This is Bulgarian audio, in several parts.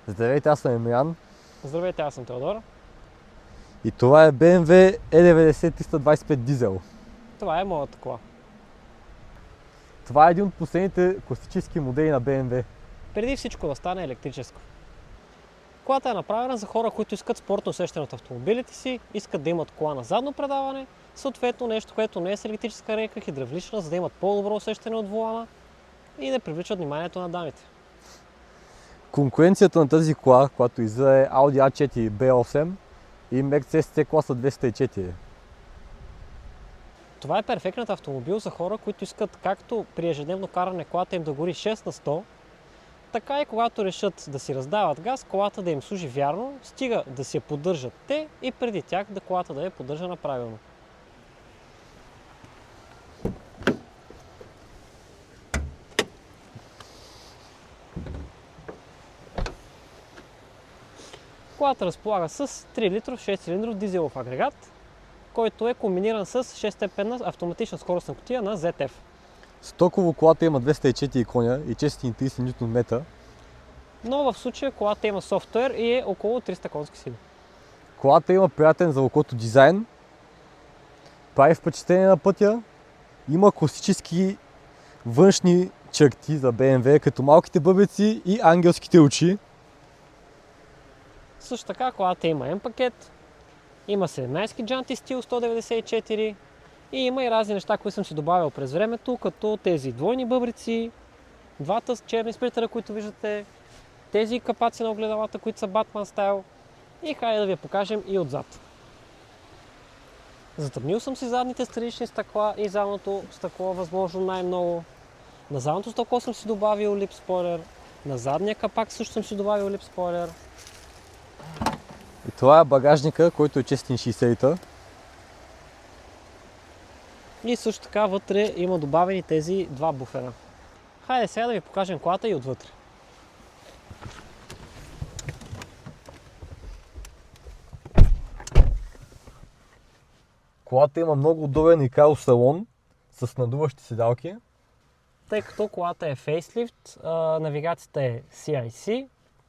Здравейте, аз съм Емилян Здравейте, аз съм Теодор. и това е BMW E90 325 дизел. Това е моята кола. Това е един от последните класически модели на BMW. Преди всичко да стане електрическо. Колата е направена за хора, които искат спортно усещане от автомобилите си, искат да имат кола на задно предаване, съответно нещо, което не е с електрическа рейка, хидравлична, за да имат по-добро усещане от волана и да привличат вниманието на дамите. Конкуренцията на тази кола, която излиза, е Audi A4 B8 и Mercedes C-класа 204. Това е перфектният автомобил за хора, които искат както при ежедневно каране колата им да гори 6 на 100, така и когато решат да си раздават газ, колата да им служи вярно, стига да си я поддържат те и преди тях да колата да е поддържана правилно. Колата разполага с 3 литров 6-цилиндров дизелов агрегат, който е комбиниран с 6-степенна автоматична скоростна кутия на ZF. Стоково колата има 204 коня и 430 Нм. Но в случая колата има софтуер и е около 300 конски сили. Колата има приятен за окото дизайн, прави впечатление на пътя, има класически външни черти за BMW, като малките бъбреци и ангелските очи. Също така колата има М-пакет, има 17 джанти стил 194 и има и разни неща, които съм си добавил през времето, като тези двойни бъбрици, двата черни сплитера, които виждате, тези капаци на огледалата, които са Batman стайл, и хайде да ви я покажем и отзад. Затъмнил съм си задните странични стъкла и задното стъкло възможно най-много. На задното стъкло съм си добавил лип спойлер, на задния капак също съм си добавил лип спойлер. И това е багажника, който е 460 литра. И също така вътре има добавени тези два буфера. Хайде сега да ви покажем колата и отвътре. Колата има много удобен икаро салон с надуващи седалки. Тъй като колата е фейслифт, навигацията е CIC,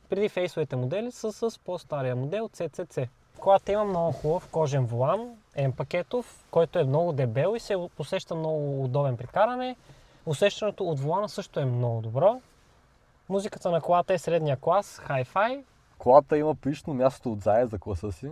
преди фейсовете модели са с по-стария модел CCC. Колата има много хубав кожен волан, М-пакетов, който е много дебел и се усеща много удобен при каране. Усещането от волана също е много добро. Музиката на колата е средния клас, Hi-Fi. Колата има прилично място отзад за класа си.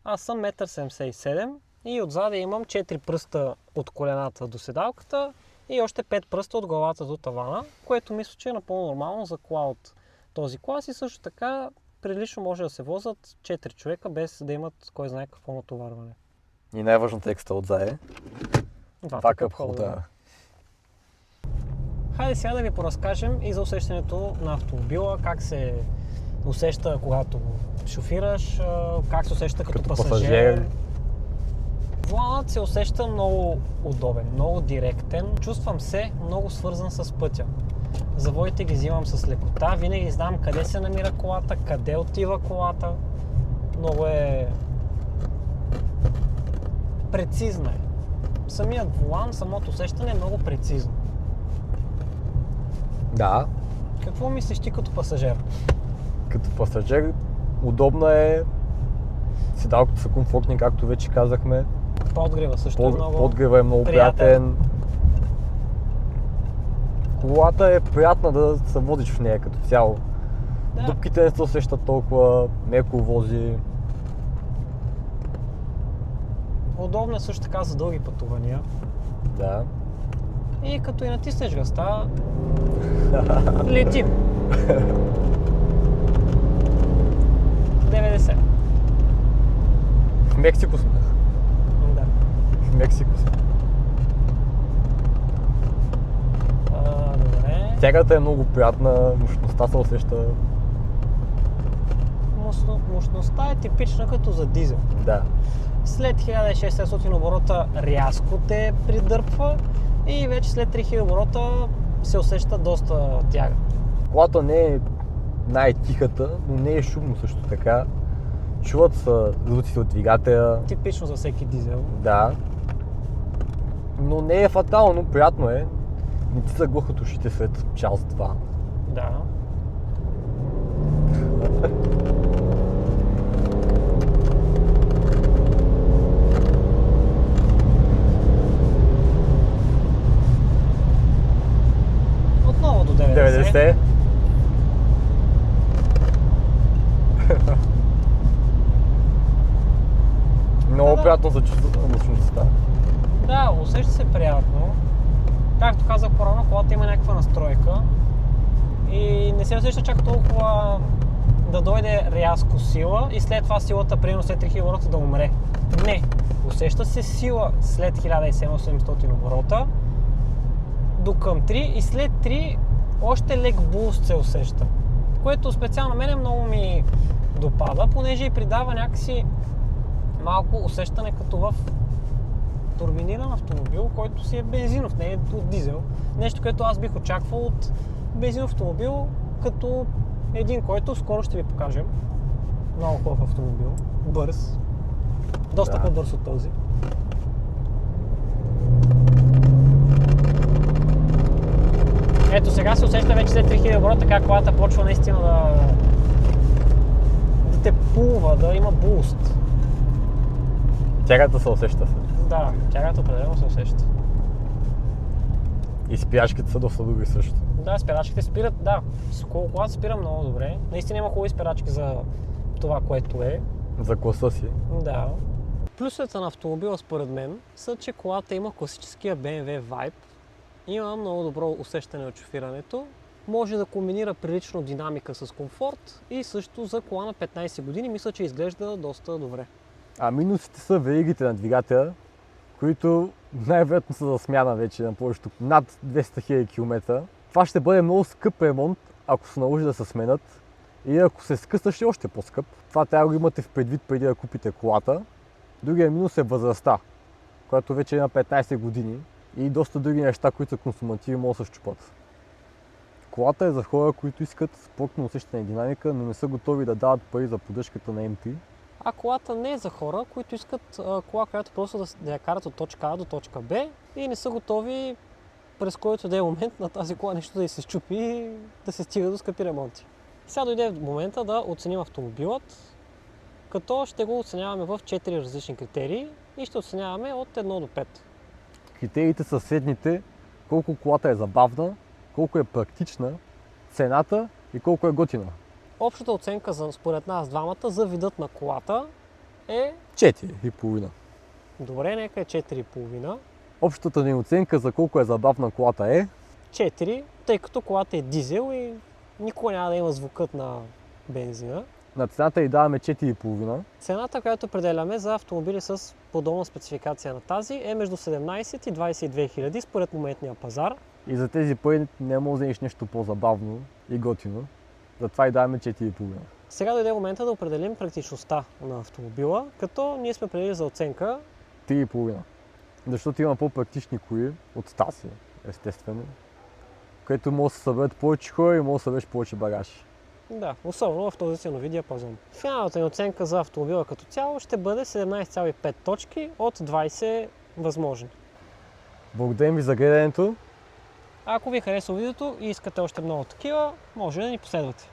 Аз съм 1,77 м и отзаде имам 4 пръста от колената до седалката и още 5 пръста от главата до тавана, което мисля, че е напълно нормално за кола от този клас и също така прилично може да се возят 4 човека без да имат кой знае какво натоварване. И най-важната екстра отзад е Двата къп къп холдера. холдера. Хайде сега да ви поразкажем и за усещането на автомобила, как се усеща когато шофираш, как се усеща като пасажир. Воланът се усеща много удобен, много директен. Чувствам се много свързан с пътя. Завоите ги взимам с лекота, винаги знам къде се намира колата, къде отива колата. Много е прецизна е. Самият волан, самото усещане е много прецизно. Да, Какво мислиш ти като пасажир? като пасажир удобна е, седалките са комфортни, както вече казахме. Подгрева също е много Подгрева е много приятен. Колата е приятна да се возиш в нея като цяло. Да. Дупките не се усещат толкова, меко вози. Удобна е също така за дълги пътувания. Да. И като и натиснеш газта, летим. 90. В Мексико сме. Да. В Мексико сме. Добре. Тягата е много приятна, мощността се усеща. Мощността е типична като за дизел. Да. След 1600 оборота рязко те придърпва и вече след 3000 оборота се усеща доста тяга. Колата не е най-тихата, но не е шумно също така. Чуват са звуците от двигателя. Типично за всеки дизел. Да. Но не е фатално, приятно е. Не ти заглъхат ушите след час-два. Да. Отново до 90. 90. Много Да. приятно за чувствителността. Да, усеща се приятно. Както казах по-рано, колата има някаква настройка и не се усеща чак толкова да дойде рязко сила и след това силата, примерно след 3000 оборота, да умре. Не, усеща се сила след 1700 оборота до към 3 и след 3 още лек буст се усеща, което специално мене много ми допада, понеже и придава някакси малко усещане като в турбиниран автомобил, който си е бензинов, не е от дизел. Нещо, което аз бих очаквал от бензинов автомобил, като един, който скоро ще ви покажем. Много хубав автомобил, бърз, доста по-бърз от този. Ето сега се усеща вече след 3000 оборота, как колата почва наистина да те пулва, да има буст. Тягата се усеща се. Да, тягата определено се усеща. И спирачките са доста добри също. Да, спирачките спират, да. Колата спира много добре. Наистина има хубави спирачки за това, което е. За класа си. Да. Плюсовете на автомобила според мен са, че колата има класическия BMW Vibe. Има много добро усещане от шофирането. Може да комбинира прилично динамика с комфорт и също за кола на 15 години мисля, че изглежда доста добре. А минусите са веригите на двигателя, които най-вероятно са за смяна вече на повечето над 200 000 км. Това ще бъде много скъп ремонт, ако се наложи да се сменят. И ако се скъса, ще е още по-скъп. Това трябва да го имате в предвид преди да купите колата. Другия минус е възрастта, която вече е на 15 години и доста други неща, които са консумативи, могат да се счупат. Колата е за хора, които искат спортно усещане и динамика, но не са готови да дават пари за поддръжката на MT. А колата не е за хора, които искат кола, която просто да я карат от точка А до точка Б и не са готови през който да е момент на тази кола нещо да й се счупи и да се стига до скъпи ремонти. Сега дойде момента да оценим автомобилът, като ще го оценяваме в 4 различни критерии и ще оценяваме от 1 до 5. Критериите са следните: колко колата е забавна, колко е практична, цената и колко е готина. Общата оценка според нас двамата за видът на колата е 4,5. добре, нека е 4,5. Общата ни оценка за колко е забавна колата е 4, тъй като колата е дизел и никога няма да има звукът на бензина. на цената й даваме 4,5. Цената, която определяме за автомобили с подобна спецификация на тази е между 17 и 22 хиляди според моментния пазар. И за тези пари не може да вземеш нещо по-забавно и готино. Затова й даваме 4,5. Сега дойде момента да определим практичността на автомобила, като ние сме предвидили за оценка 3,5. Защото има по-практични коли от тази, естествено, където може да се съберат повече хора и може да събереш повече багаж. да, особено в този ценови диапазон. Финалната ни оценка за автомобила като цяло ще бъде 17,5 точки от 20 възможни. Благодарим ви за гледането. Ако ви харесва видеото и искате още много такива, може да ни последвате.